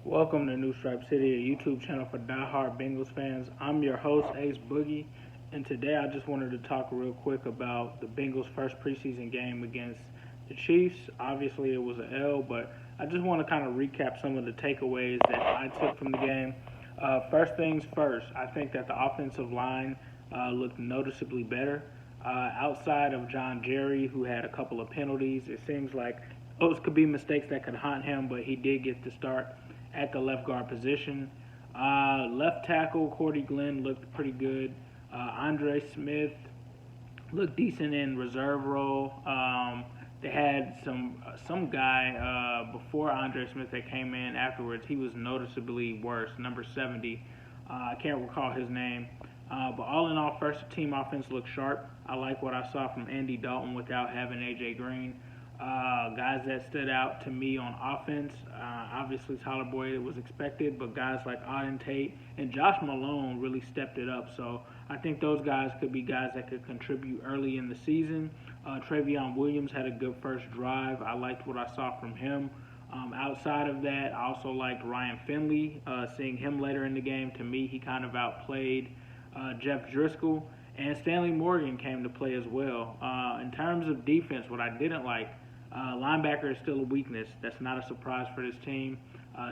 Welcome to New Stripe City, a YouTube channel for diehard Bengals fans. I'm your host, Ace Boogie, and today I just wanted to talk real quick about the Bengals' first preseason game against the Chiefs. Obviously, it was an L, but I just want to kind of recap some of the takeaways that I took from the game. First things first, I think that the offensive line looked noticeably better. Outside of John Jerry, who had a couple of penalties, it seems like those could be mistakes that could haunt him, but he did get to start at the left guard position. Left tackle, Cordy Glenn looked pretty good. Andre Smith looked decent in reserve role. They had some guy before Andre Smith that came in afterwards. He was noticeably worse, number 70. I can't recall his name. But all in all, first team offense looked sharp. I like what I saw from Andy Dalton without having A.J. Green. Guys that stood out to me on offense, obviously Tyler Boyd was expected, but guys like Auden Tate and Josh Malone really stepped it up. So I think those guys could be guys that could contribute early in the season. Travion Williams had a good first drive. I liked what I saw from him. Outside of that, I also liked Ryan Finley. Seeing him later in the game, to me, he kind of outplayed Jeff Driscoll. And Stanley Morgan came to play as well. In terms of defense, what I didn't like, linebacker is still a weakness. That's not a surprise for this team.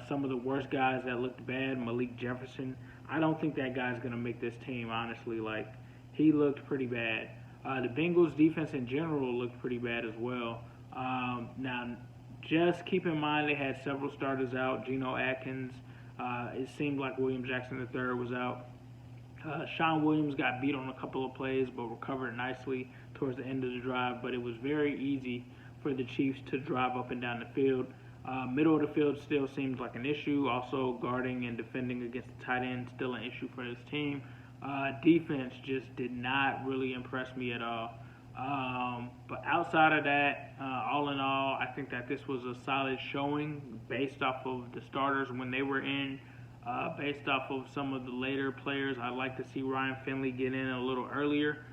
Some of the worst guys that looked bad, Malik Jefferson, I don't think that guy's going to make this team, honestly. He looked pretty bad. The Bengals' defense in general looked pretty bad as well. Now, just keep in mind they had several starters out. Geno Atkins, it seemed like William Jackson III was out. Sean Williams got beat on a couple of plays but recovered nicely towards the end of the drive, but it was very easy for the Chiefs to drive up and down the field. Middle of the field still seems like an issue. Also, guarding and defending against the tight end still an issue for this team. Defense just did not really impress me at all. But outside of that, all in all, I think that this was a solid showing based off of the starters when they were in. Based off of some of the later players, I'd like to see Ryan Finley get in a little earlier.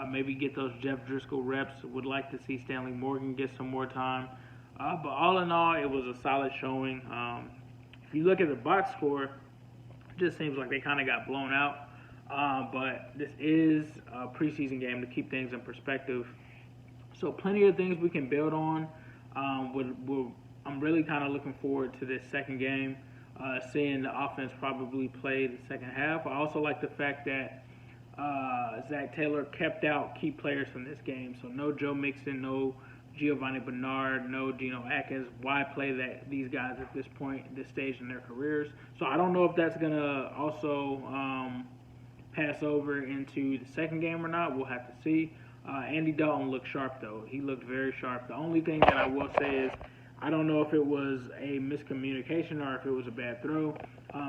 Maybe get those Jeff Driscoll reps. Would like to see Stanley Morgan get some more time. But all in all, it was a solid showing. If you look at the box score, it just seems like they kind of got blown out. But this is a preseason game to keep things in perspective. So plenty of things we can build on. I'm really kind of looking forward to this second game. Seeing the offense probably play the second half. I also like the fact that Zach Taylor kept out key players from this game. So no Joe Mixon, no Giovanni Bernard, no Geno Atkins. Why play these guys at this point, this stage in their careers? So I don't know if that's going to also pass over into the second game or not. We'll have to see. Andy Dalton looked sharp, though. He looked very sharp. The only thing that I will say is I don't know if it was a miscommunication or if it was a bad throw.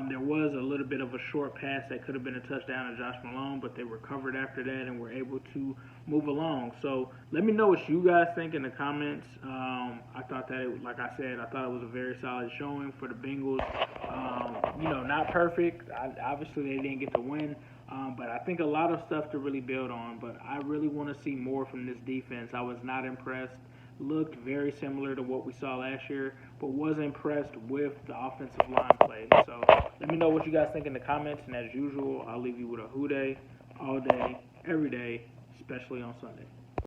There was a little bit of a short pass that could have been a touchdown to Josh Malone, but they recovered after that and were able to move along. So let me know what you guys think in the comments. I thought that, like I said, I thought it was a very solid showing for the Bengals. Not perfect. Obviously, they didn't get to win. But I think a lot of stuff to really build on. But I really want to see more from this defense. I was not impressed. Looked very similar to what we saw last year, but was impressed with the offensive line play. So let me know what you guys think in the comments, and as usual, I'll leave you with a who day, all day, every day, especially on Sunday.